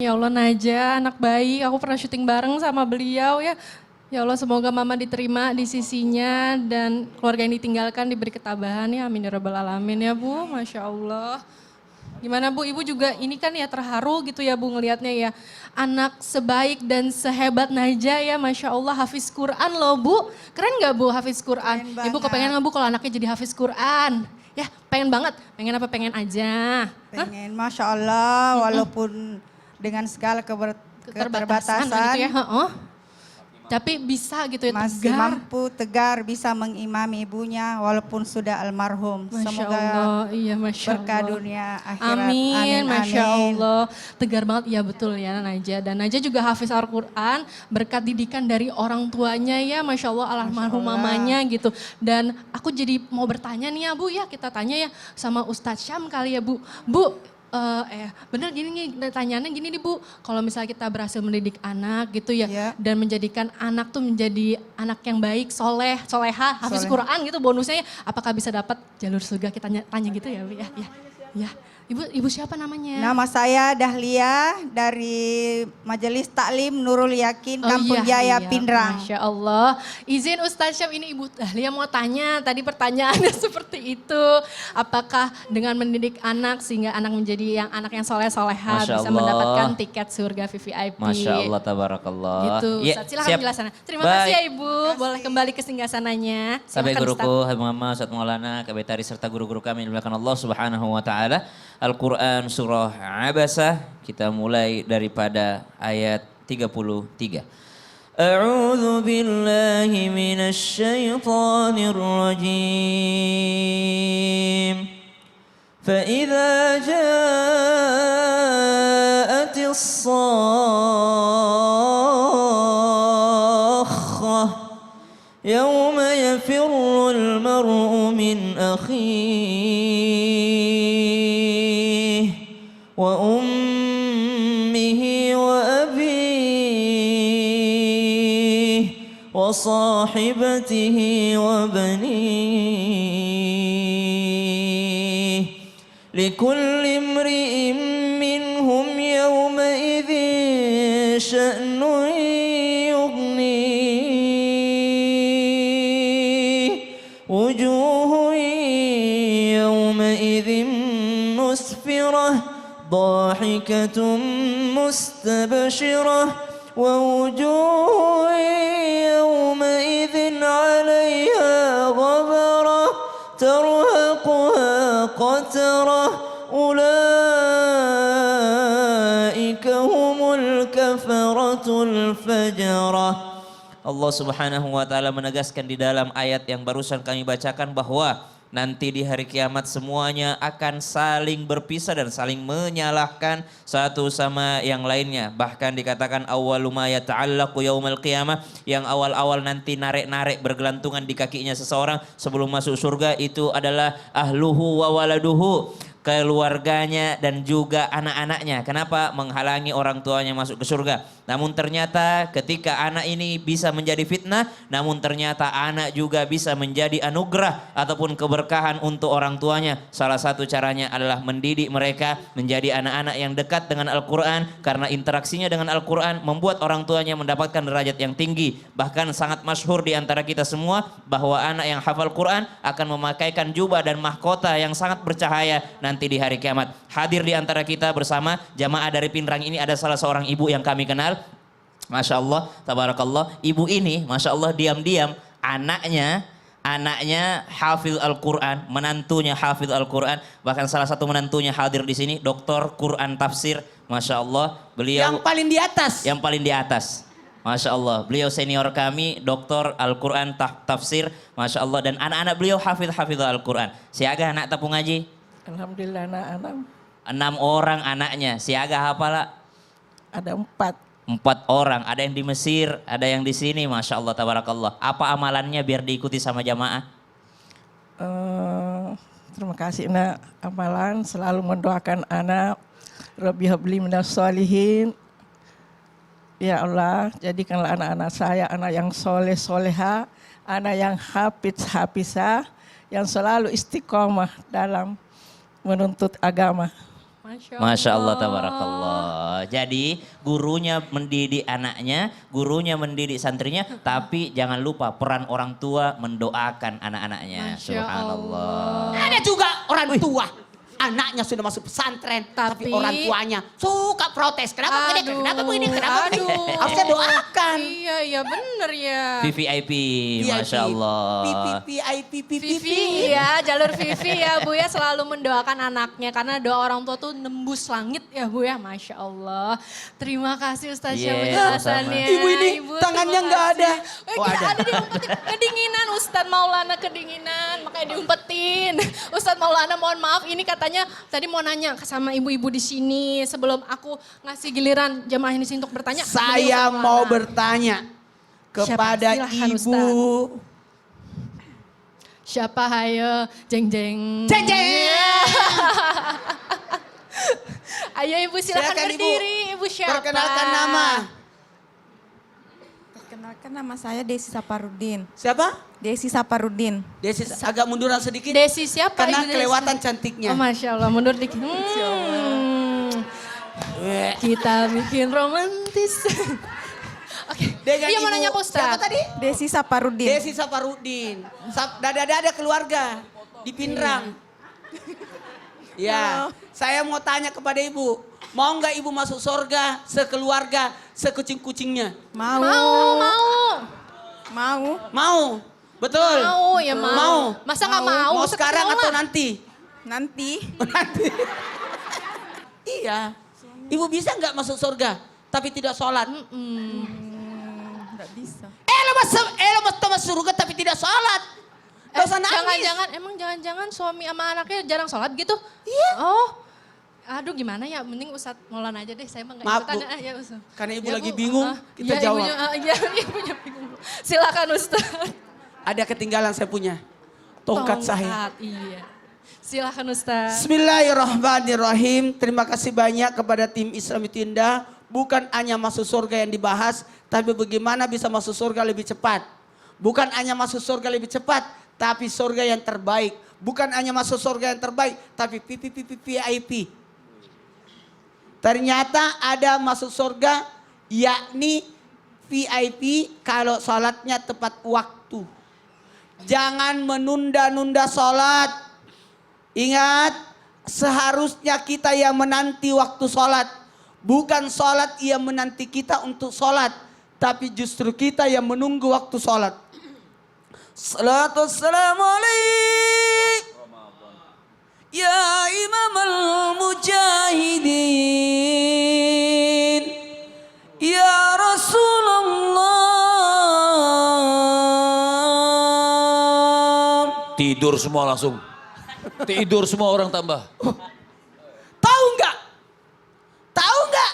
Ya Allah Naja, anak baik, aku pernah syuting bareng sama beliau ya. Ya Allah semoga mama diterima di sisinya dan keluarga yang ditinggalkan diberi ketabahan ya. Amin ya rabbal alamin ya Bu, Masya Allah. Gimana Bu, Ibu juga ini kan ya terharu gitu ya Bu ngelihatnya ya. Anak sebaik dan sehebat Naja ya Masya Allah Hafiz Quran loh Bu. Keren gak Bu Hafiz Quran? Keren Ibu kepengen gak Bu kalau anaknya jadi Hafiz Quran? Ya pengen banget, pengen apa pengen aja. Pengen, Masya Allah, walaupun dengan segala Keterbatasan gitu keterbatasan, ya. Heeh. Tapi bisa gitu ya masih tegar. mampu tegar bisa mengimami ibunya walaupun sudah almarhum. Masya Semoga Allah, iya Masya berkah Allah. dunia akhirat. Amin, Masya amin. Allah. Tegar banget, ya betul ya Naja. Dan Naja juga hafiz Al-Quran, berkat didikan dari orang tuanya ya Masya Allah, almarhum mamanya gitu. Dan aku jadi mau bertanya nih ya Bu ya, kita tanya ya sama Ustadz Syam kali ya Bu. Bu, bener gini nih pertanyaannya gini nih Bu, kalau misalnya kita berhasil mendidik anak gitu ya, Iya. dan menjadikan anak tuh menjadi anak yang baik, soleh, soleha, hafiz Soleh. Quran gitu bonusnya ya, apakah bisa dapat jalur surga, kita tanya gitu ya Bu ya. Ya. Ibu siapa namanya? Nama saya Dahlia dari Majelis Taklim Nurul Yakin Kampung Jaya Pindrang. Masya Allah. Izin Ustaz Syam, ini Ibu Dahlia mau tanya, tadi pertanyaannya seperti itu. Apakah dengan mendidik anak sehingga anak menjadi anak yang soleh-soleha Masya bisa Allah. mendapatkan tiket surga VVIP. Masya Allah, tabarakallah. Gitu, Ya, Ustaz, silakan siap. penjelasannya. Terima Baik. kasih ya Ibu, boleh kembali ke singgasananya. Sahabat Silakan, Ustaz. guruku, Habib Muhammad, Ustaz Maulana, Kabetari serta guru-guru kami yang dimuliakan Allah Subhanahu wa taala. Al-Qur'an surah Abasah, kita mulai daripada ayat 33. A'udzu billahi minasy syaithanir rajim. فإذا جاءت الصاخة يوم يفر المرء من أخيه وأمه وأبيه وصاحبته وبنيه لكل امرئ منهم يومئذ شأن يغنيه وجوه يومئذ مسفرة ضاحكة مستبشرة ووجوه يومئذ عليها غبرة ترهقها قترة أولئك هم الكفرة الفجرة. Allah Subhanahu wa taala menegaskan di dalam ayat yang barusan kami bacakan bahwa nanti di hari kiamat semuanya akan saling berpisah dan saling menyalahkan satu sama yang lainnya. Bahkan dikatakan awwalu ma yata'allaqu yaumal qiyamah, yang awal-awal nanti narik-narik bergelantungan di kakinya seseorang sebelum masuk surga itu adalah ahluhu wa waladuhu, keluarganya dan juga anak-anaknya. Kenapa? Menghalangi orang tuanya masuk ke surga. Namun ternyata ketika anak ini bisa menjadi fitnah, namun ternyata anak juga bisa menjadi anugerah ataupun keberkahan untuk orang tuanya. Salah satu caranya adalah mendidik mereka menjadi anak-anak yang dekat dengan Al-Quran, karena interaksinya dengan Al-Quran membuat orang tuanya mendapatkan derajat yang tinggi. Bahkan sangat masyhur di antara kita semua bahwa anak yang hafal Quran akan memakaikan jubah dan mahkota yang sangat bercahaya nanti di hari kiamat. Hadir di antara kita bersama jamaah dari Pindrang ini ada salah seorang ibu yang kami kenal. Masya Allah, tabarakallah. Ibu ini Masya Allah diam-diam anaknya hafil Al-Quran, menantunya hafil Al-Quran. Bahkan salah satu menantunya hadir di sini, Doktor Quran Tafsir. Masya Allah, beliau Yang paling di atas. yang paling di atas. Masya Allah, beliau senior kami, Doktor Al-Quran Tafsir. Masya Allah, dan anak-anak beliau hafil Al-Quran. Siaga anak tapung ngaji? Alhamdulillah anak-anak 6 orang anaknya. Siaga hafala? ada 4. 4 orang, ada yang di Mesir, ada yang di sini, Masya Allah, tabarakallah. Apa amalannya biar diikuti sama jamaah? Terima kasih nak, amalan selalu mendoakan anak. Rabbi habli minas sholihin. Ya Allah, jadikanlah anak-anak saya anak yang soleh soleha, anak yang hafizah, yang selalu istiqomah dalam menuntut agama. Masya Allah, tabarakallah. Jadi gurunya mendidik anaknya, gurunya mendidik santrinya, tapi jangan lupa peran orang tua mendoakan anak-anaknya. Masya Subhanallah. Ada juga orang tua. Anaknya sudah masuk pesantren, tapi orang tuanya suka protes. Kenapa begini, kenapa begini, kenapa begini. Harusnya doakan. Iya bener ya. VVIP, Masya Allah. Vivi ya, jalur Vivi ya Bu ya selalu mendoakan anaknya karena doa orang tua tuh nembus langit ya Bu ya, Masya Allah. Terima kasih Ustaz Syah penjelasannya. Ibu ini tangannya nggak ada. Ada diumpetin, kedinginan Ustaz Maulana kedinginan makanya diumpetin. Ustaz Maulana mohon maaf ini katanya tadi mau nanya sama ibu-ibu di sini sebelum aku ngasih giliran jamaah ini untuk bertanya. Saya mau bertanya kepada Silahkan, ibu. Ustaz. Siapa hayo? Jeng jeng. Jeng jeng. Ayo ibu silakan berdiri. Ibu siapa? Perkenalkan nama. Perkenalkan nama saya Desi Saparudin. Siapa? Desi Saparudin. Desi agak munduran sedikit. Desi siapa? Karena Ibu Desi? kelewatan cantiknya. Oh Masya Allah mundur dikit. Kita bikin romantis. Oke, Dengan iya mau ibu- nanya Pak Ustaz. Siapa tadi? Desi Saparudin. Desi Saparudin. Dada-dada keluarga di Pinrang. Ya, saya mau tanya kepada ibu. Mau nggak ibu masuk surga sekeluarga, sekucing-kucingnya? Mau. Mau. Mau. Betul. Mau ya mau. Mau. Masa nggak mau? Mau Ustaz sekarang kenal atau lah. nanti? Nanti. Nanti. Iya. Ibu bisa nggak masuk surga tapi tidak sholat? Enggak bisa. Lo masuk surga tapi tidak sholat. Gak usah nangis. Jangan-jangan suami sama anaknya jarang sholat gitu? Iya. Oh, aduh gimana ya, mending Ustadz Maulana aja deh, saya mah Maaf, ikutan. Bu. Ya, Ustadz. Karena ibu Ya, lagi Bu. bingung, kita Iya, jawab. Ibunya bingung. Silakan Ustadz. Ada ketinggalan saya punya. Tongkat saya. Iya. Silakan Ustadz. Bismillahirrahmanirrahim. Terima kasih banyak kepada tim Islam Itu Indah. Bukan hanya masuk surga yang dibahas, tapi bagaimana bisa masuk surga lebih cepat. Bukan hanya masuk surga lebih cepat, tapi surga yang terbaik. Bukan hanya masuk surga yang terbaik, tapi VIP. Ternyata ada masuk surga, yakni VIP kalau sholatnya tepat waktu. Jangan menunda-nunda sholat. Ingat, seharusnya kita yang menanti waktu sholat. Bukan sholat yang menanti kita untuk sholat. Tapi justru kita yang menunggu waktu sholat. Salatu wassalamu alaik. Ya imam al-mujahidin. Ya Rasulullah. Tidur semua langsung. Tidur semua orang tambah. Tahu nggak? Tahu nggak?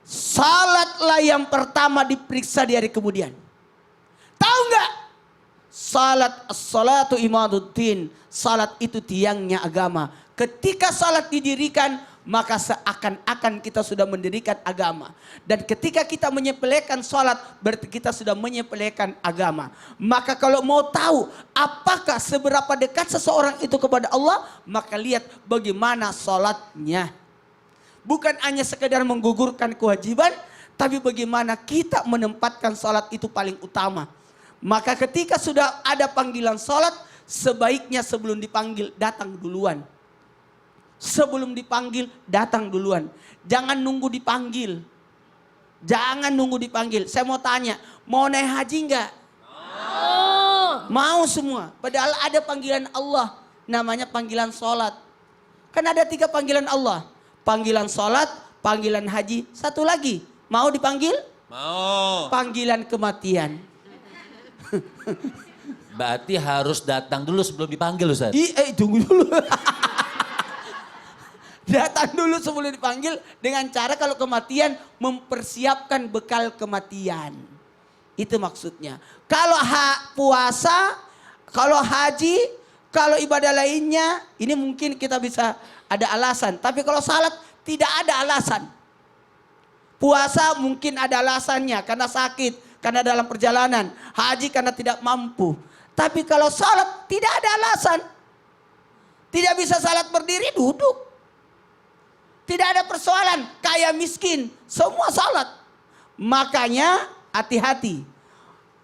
Salatlah yang pertama diperiksa di hari kemudian. Tahu nggak? Salatu imaduddin. Salat itu tiangnya agama. Ketika salat didirikan, maka seakan-akan kita sudah mendirikan agama. Dan ketika kita menyepelekan salat, berarti kita sudah menyepelekan agama. Maka kalau mau tahu apakah seberapa dekat seseorang itu kepada Allah, maka lihat bagaimana salatnya. Bukan hanya sekedar menggugurkan kewajiban, tapi bagaimana kita menempatkan salat itu paling utama. Maka ketika sudah ada panggilan salat, sebaiknya sebelum dipanggil datang duluan. Sebelum dipanggil datang duluan. Jangan nunggu dipanggil. Jangan nunggu dipanggil. Saya mau tanya, mau naik haji enggak? Mau semua. Padahal ada panggilan Allah. Namanya panggilan salat. Kan ada 3 panggilan Allah. Panggilan salat, panggilan haji. Satu lagi. Mau dipanggil? Mau. Panggilan kematian. Berarti harus datang dulu sebelum dipanggil Ustaz. Tunggu dulu. Datang dulu sebelum dipanggil dengan cara kalau kematian mempersiapkan bekal kematian. Itu maksudnya. Kalau puasa, kalau haji, kalau ibadah lainnya, ini mungkin kita bisa ada alasan. Tapi kalau salat tidak ada alasan. Puasa mungkin ada alasannya karena sakit, karena dalam perjalanan. Haji karena tidak mampu. Tapi kalau salat tidak ada alasan. Tidak bisa salat berdiri, duduk. Tidak ada persoalan kaya miskin, semua salat. Makanya hati-hati.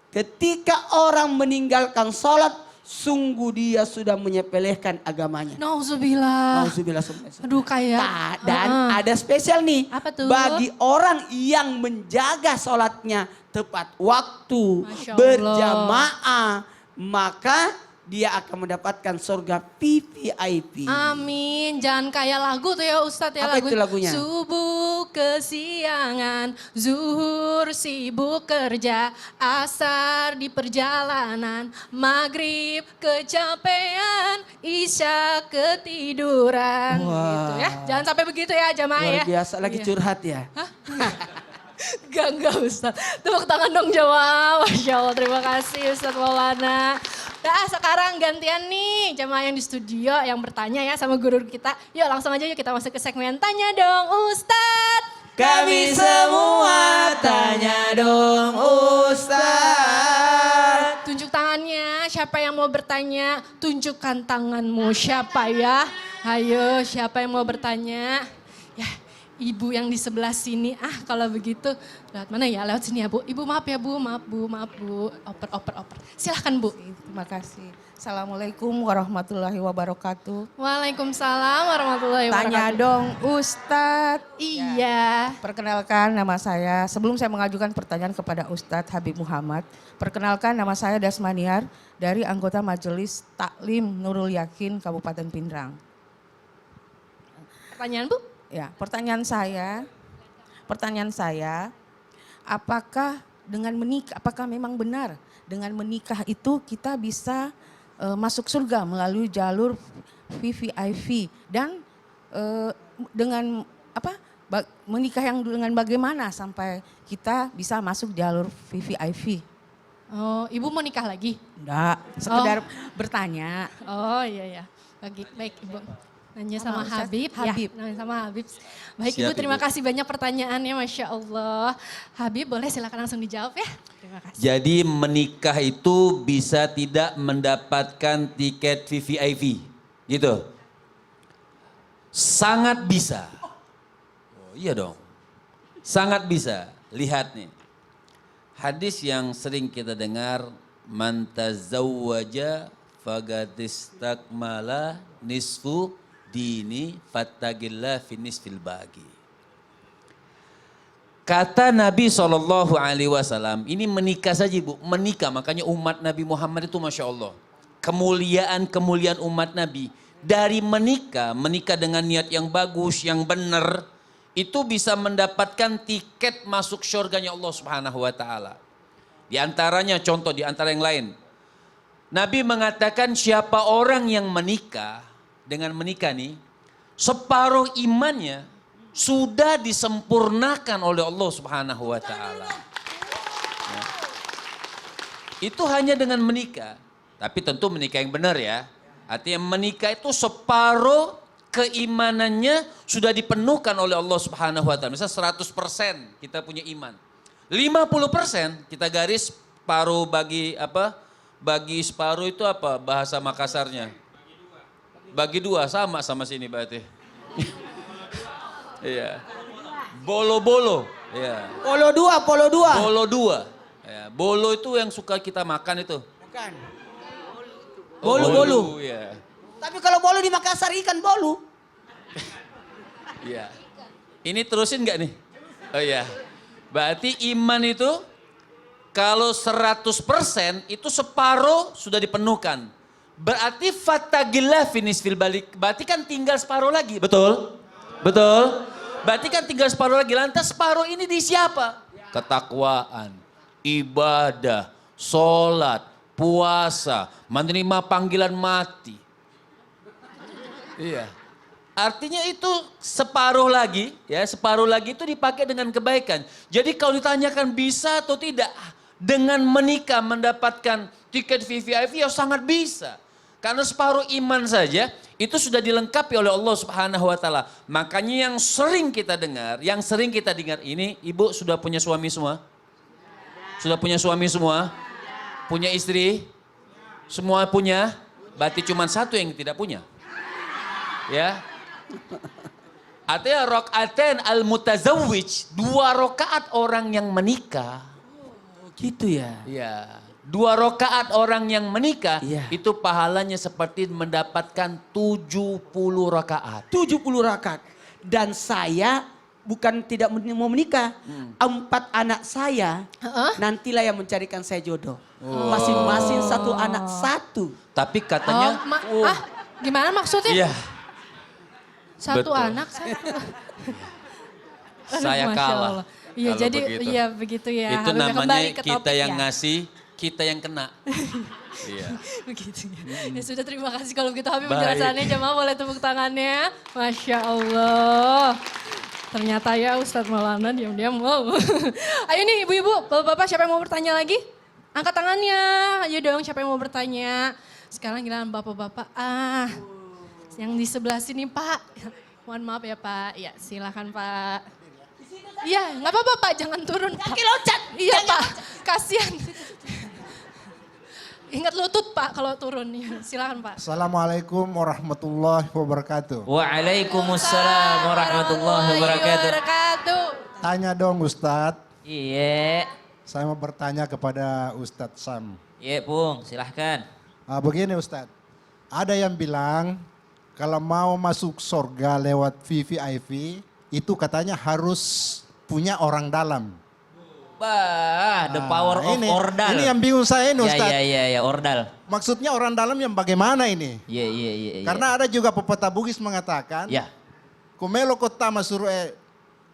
Ketika orang meninggalkan salat, sungguh dia sudah menyepelekan agamanya. Nauzubillah. Nauzubillah. Aduh kayak. Dan ada spesial nih. Apa tuh? Bagi orang yang menjaga sholatnya tepat waktu, Masya Allah. berjamaah, maka dia akan mendapatkan surga VVIP. Amin. Jangan kayak lagu tuh ya Ustadz ya. Apa itu lagunya? Subuh kesiangan, zuhur sibuk kerja, asar di perjalanan, maghrib kecapean, isya ketiduran. Wah. Gitu ya. Jangan sampai begitu ya jamaah ya. Luar biasa, lagi Iya. curhat ya. Enggak Ustadz. Tepuk tangan dong jamaah. Masya Allah, terima kasih Ustadz Maulana. Nah sekarang gantian nih jamaah yang di studio yang bertanya ya sama guru kita. Yuk langsung aja yuk kita masuk ke segmen Tanya Dong Ustadz. Kami semua tanya dong Ustaz. Tunjuk tangannya, siapa yang mau bertanya? Tunjukkan tanganmu, siapa ya? Ayo, siapa yang mau bertanya? Ya, ibu yang di sebelah sini. Kalau begitu, lewat mana ya? Lewat sini ya, Bu. Ibu maaf ya, Bu. Maaf, Bu. Oper. Silahkan, Bu. Terima kasih. Assalamualaikum warahmatullahi wabarakatuh. Waalaikumsalam warahmatullahi wabarakatuh. Tanya dong Ustadz. Iya. Perkenalkan nama saya, sebelum saya mengajukan pertanyaan kepada Ustadz Habib Muhammad. Perkenalkan nama saya Dasmaniar dari anggota Majelis Taklim Nurul Yakin Kabupaten Pindrang. Pertanyaan, Bu? Ya, pertanyaan saya, apakah dengan menikah, apakah memang benar dengan menikah itu kita bisa masuk surga melalui jalur VVIP dan dengan menikah yang dengan bagaimana sampai kita bisa masuk jalur VVIP? Oh, Ibu mau nikah lagi? Enggak, sekedar bertanya. Oh iya. Baik Ibu. Nanya sama Ustadz? Habib. Habib. Ya, nanya sama Habib. Baik Siap, Ibu, terima Ibu. kasih banyak pertanyaannya, Masya Allah. Habib boleh silakan langsung dijawab ya. Terima kasih. Jadi menikah itu bisa tidak mendapatkan tiket VVIP, gitu. Sangat bisa. Oh, iya dong. Sangat bisa. Lihat nih. Hadis yang sering kita dengar, man tazawwaja faqad istakmala nisfu dini fattaqillah fi nisfil bagi. Kata Nabi SAW, ini menikah saja Ibu, menikah. Makanya umat Nabi Muhammad itu Masya Allah. Kemuliaan umat Nabi. Dari menikah dengan niat yang bagus, yang benar, itu bisa mendapatkan tiket masuk syurganya Allah Subhanahu wa Ta'ala. Di antaranya contoh, di antara yang lain. Nabi mengatakan siapa orang yang menikah, dengan menikah nih, separuh imannya sudah disempurnakan oleh Allah Subhanahu wa Ta'ala. Ya. Itu hanya dengan menikah. Tapi tentu menikah yang benar ya. Artinya menikah itu separuh keimanannya sudah dipenuhkan oleh Allah Subhanahu wa Ta'ala. Misalnya 100% kita punya iman. 50% kita garis separuh bagi apa? Bagi separuh itu apa bahasa Makassarnya? Bagi dua sama sini berarti. Iya. Bolo-bolo. Iya. Polo dua. Bolo dua. Ya, bolo itu yang suka kita makan itu. Bukan. Oh, Bolu. Ya. Tapi kalau bolu di Makassar ikan bolu. Iya. Ini terusin nggak nih? Oh iya. Berarti iman itu kalau 100% itu separuh sudah dipenuhkan. Berarti fatagillah finish fil balik. Berarti kan tinggal separuh lagi, betul? Betul? Berarti kan tinggal separuh lagi. Lantas separuh ini di siapa? Ketakwaan, ibadah, sholat, puasa, menerima panggilan mati. Iya. Artinya itu separuh lagi, ya separuh lagi itu dipakai dengan kebaikan. Jadi kalau ditanyakan bisa atau tidak, dengan menikah mendapatkan tiket VVIP ya sangat bisa. Karena separuh iman saja itu sudah dilengkapi oleh Allah Subhanahu wa Ta'ala. Makanya yang sering kita dengar ini, Ibu sudah punya suami semua? Sudah punya suami semua? Punya istri? Semua punya? Berarti cuma satu yang tidak punya. Ya. Artinya rokaaten al-mutazawwij, 2 rakaat orang yang menikah. Gitu ya. Iya. 2 rakaat orang yang menikah, Iya. itu pahalanya seperti mendapatkan 70 rakaat. 70 rakaat. Dan saya bukan tidak mau menikah. 4 anak saya nantilah yang mencarikan saya jodoh. Masing-masing 1 anak 1. Tapi katanya, Gimana maksudnya? iya, Satu betul. anak, satu. saya Masya kalah. Allah. Iya, kalau jadi begitu. iya begitu ya. Itu Harusnya namanya kembali ke kita topik yang ya. ngasih, kita yang kena. Iya. Begitu ya. Ya sudah, terima kasih kalau begitu Habib Baik. penjelasannya. Jemaah boleh tepuk tangannya. Masya Allah. Ternyata ya Ustadz Maulana diam-diam mau. Ayo nih ibu-ibu, bapak-bapak siapa yang mau bertanya lagi? Angkat tangannya. Ayo dong siapa yang mau bertanya. Sekarang giliran bapak-bapak. Yang di sebelah sini Pak. Mohon maaf ya Pak. Ya silakan Pak. Iya, nggak apa-apa Pak, jangan turun. Kaki loncat. Iya Pak, kasihan. Ingat lutut Pak kalau turun. Ya, silakan Pak. Assalamualaikum warahmatullahi wabarakatuh. Waalaikumsalam warahmatullahi wabarakatuh. Tanya dong Ustadz, Iya. saya mau bertanya kepada Ustadz Sam. Iya, Pung, silahkan. Begini Ustadz, ada yang bilang kalau mau masuk surga lewat VVIP itu katanya harus punya orang dalam. Bah, the power of ordal. Ini yang bingung saya ini Ya, Ustadz. ya, ordal. Maksudnya orang dalam yang bagaimana ini? Iya. Karena ada juga pepatah Bugis mengatakan, Ya, kumelo kota masuru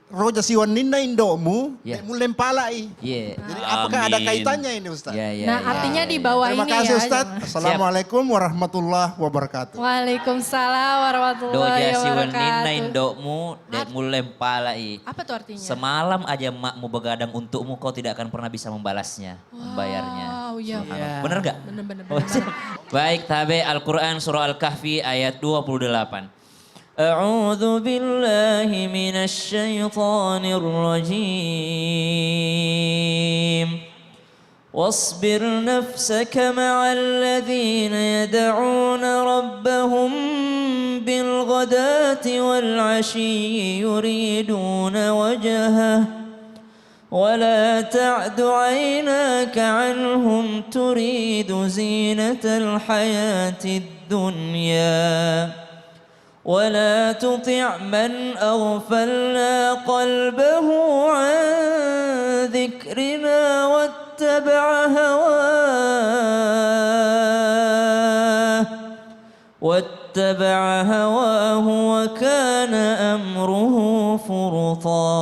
roja siwan ninna indomu, Ya. mulai palai. iya. Jadi apakah ada Amin. kaitannya ini Ustadz? Iya. Nah artinya di bawah Terima ini kasih ya. Ustadz. jemaah. Assalamualaikum warahmatullahi wabarakatuh. Waalaikumsalam warahmatullahi Doja siwan wabarakatuh. ninna indokmu dek mulem palai. Apa tuh artinya? Semalam aja makmu begadang untukmu, kau tidak akan pernah bisa membalasnya, membayarnya. Wow, iya. Bener gak? Bener. Baik, tabe Al-Quran surah Al-Kahfi ayat 28. A'udzu billahi minasy syaithanir rajim. واصبر نفسك مع الذين يدعون ربهم بالغداة والعشي يريدون وجهه ولا تعد عيناك عنهم تريد زينة الحياة الدنيا ولا تطع من أغفلنا قلبه عن ذكرنا واتبع هواه وكان أمره فرطا.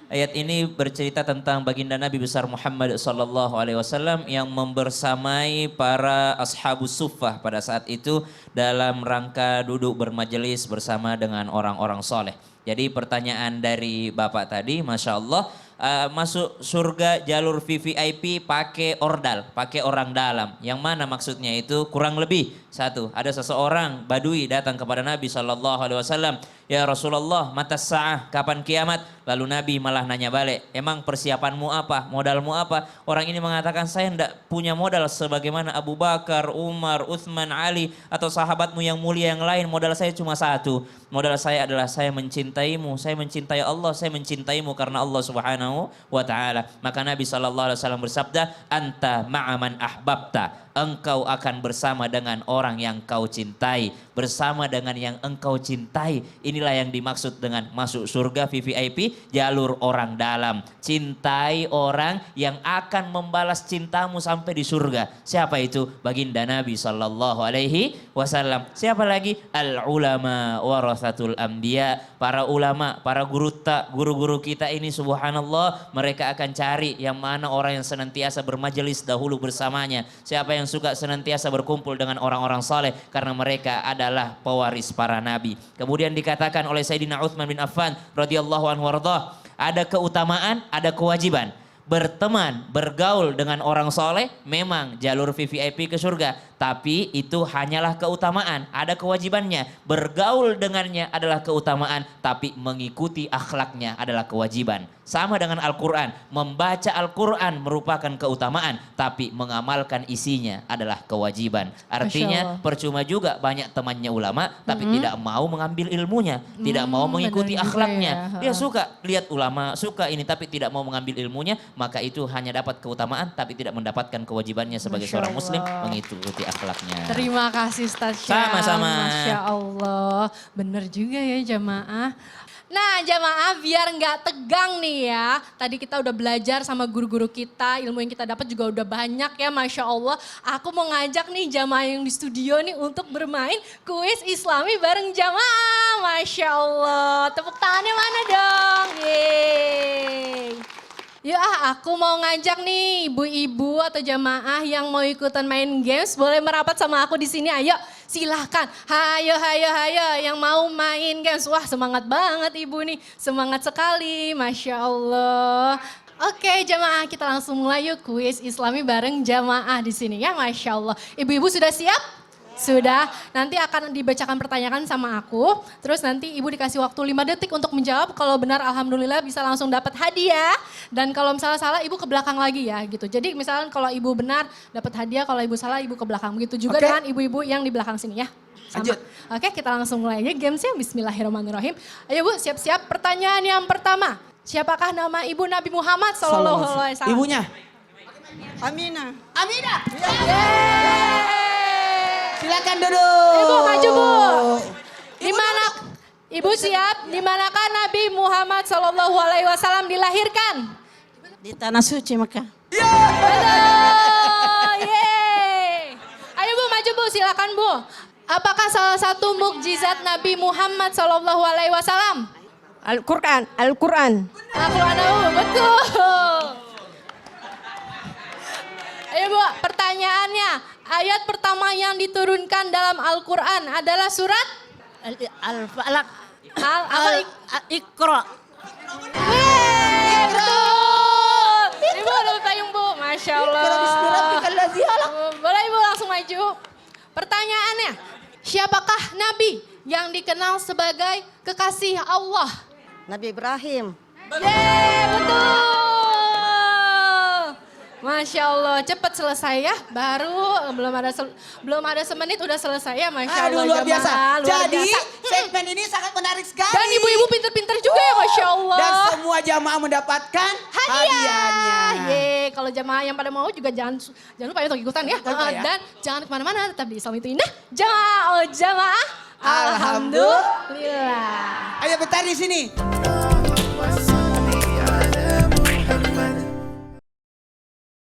Ayat ini bercerita tentang baginda Nabi besar Muhammad SAW yang membersamai para ashabus suffah pada saat itu dalam rangka duduk bermajelis bersama dengan orang-orang soleh. Jadi pertanyaan dari Bapak tadi, Masya Allah, masuk surga jalur VVIP pakai ordal, pakai orang dalam. Yang mana maksudnya itu? Kurang lebih satu, ada seseorang badui datang kepada Nabi SAW. Ya Rasulullah, mata sa'ah, kapan kiamat? Lalu Nabi malah nanya balik, emang persiapanmu apa? Modalmu apa? Orang ini mengatakan, saya tidak punya modal sebagaimana Abu Bakar, Umar, Uthman, Ali, atau sahabatmu yang mulia yang lain. Modal saya cuma satu. Modal saya adalah saya mencintaimu, saya mencintai Allah, saya mencintaimu karena Allah Subhanahu wa Ta'ala. Maka Nabi SAW bersabda, anta ma'aman ahbabta. Engkau akan bersama dengan orang yang kau cintai. Bersama dengan yang engkau cintai. Inilah yang dimaksud dengan masuk surga VVIP, jalur orang dalam. Cintai orang yang akan membalas cintamu sampai di surga. Siapa itu? Baginda Nabi SAW. Siapa lagi? Al-ulama warathatul anbiya. Para ulama, para guru-guru kita ini subhanallah. Mereka akan cari yang mana orang yang senantiasa bermajelis dahulu bersamanya. Siapa yang suka senantiasa berkumpul dengan orang-orang saleh karena mereka adalah pewaris para nabi. Kemudian dikatakan oleh Sayyidina Uthman bin Affan radhiyallahu anhu warḍah, ada keutamaan, ada kewajiban. Berteman, bergaul dengan orang soleh memang jalur VVIP ke surga. tapi itu hanyalah keutamaan, ada kewajibannya. Bergaul dengannya adalah keutamaan, tapi mengikuti akhlaknya adalah kewajiban. Sama dengan Al-Quran, membaca Al-Quran merupakan keutamaan, tapi mengamalkan isinya adalah kewajiban. Artinya percuma juga banyak temannya ulama, tapi tidak mau mengambil ilmunya, tidak mau mengikuti benar juga akhlaknya. ya. Dia suka lihat ulama, suka ini, tapi tidak mau mengambil ilmunya, maka itu hanya dapat keutamaan, tapi tidak mendapatkan kewajibannya sebagai seorang muslim mengikuti akhlaknya. Terima kasih Ustaz Syam. Sama-sama. Masya Allah. Bener juga ya jamaah. Nah jamaah biar nggak tegang nih ya. Tadi kita udah belajar sama guru-guru kita. Ilmu yang kita dapat juga udah banyak ya Masya Allah. Aku mau ngajak nih jamaah yang di studio nih untuk bermain kuis Islami bareng jamaah. Masya Allah. Tepuk tangannya mana dong? Yeay. Ya aku mau ngajak nih ibu-ibu atau jamaah yang mau ikutan main games boleh merapat sama aku di sini. Ayo silahkan. Hayo yang mau main games. Wah semangat banget ibu nih. Semangat sekali. Masya Allah. Oke jamaah kita langsung mulai yuk kuis Islami bareng jamaah di sini ya. Masya Allah. Ibu-ibu sudah siap? Sudah, nanti akan dibacakan pertanyaan sama aku. Terus nanti ibu dikasih waktu 5 detik untuk menjawab. Kalau benar alhamdulillah bisa langsung dapat hadiah. Dan kalau misalnya salah ibu ke belakang lagi ya gitu. Jadi misalnya kalau ibu benar dapat hadiah, kalau ibu salah ibu ke belakang. Begitu juga dengan ibu-ibu yang di belakang sini ya. Sama. Lanjut. Oke kita langsung mulai aja gamesnya. Bismillahirrahmanirrahim. Ayo bu siap-siap pertanyaan yang pertama. Siapakah nama ibu Nabi Muhammad SAW? Ibunya. Aminah. Aminah. Yeay. Silakan duduk. Ibu maju bu. Di mana? Ibu siap? Di manakah Nabi Muhammad SAW dilahirkan? Di tanah suci Mekah. Betul. Yeay. Ayo bu maju bu, silakan bu. Apakah salah satu mukjizat Nabi Muhammad SAW? Al-Quran. Al-Quran. Al-Quran bu, betul. Ayo bu, pertanyaannya. Ayat pertama yang diturunkan dalam Al-Quran adalah surat? Al-Falaq. Iqra. Iqra. Betul. Ibu ada payung bu, Masya Allah. Boleh ibu langsung maju. Pertanyaannya, siapakah Nabi yang dikenal sebagai kekasih Allah? Nabi Ibrahim. Yeay, betul. Masya Allah, cepat selesai ya. Baru belum ada semenit udah selesai ya, Masya Allah. Aduh luar biasa. jamaah, luar Jadi biasa. segmen ini sangat menarik sekali. Dan ibu-ibu pinter-pinter juga ya, Masya Allah. Dan semua jamaah mendapatkan hadiahnya. Yeay, kalau jamaah yang pada mau juga jangan lupa untuk ikutan ya. Jangan lupa ya. Dan jangan kemana-mana, tetap di Islam itu indah. Jamaah, Alhamdulillah. Alhamdulillah. Ayo bentar di sini.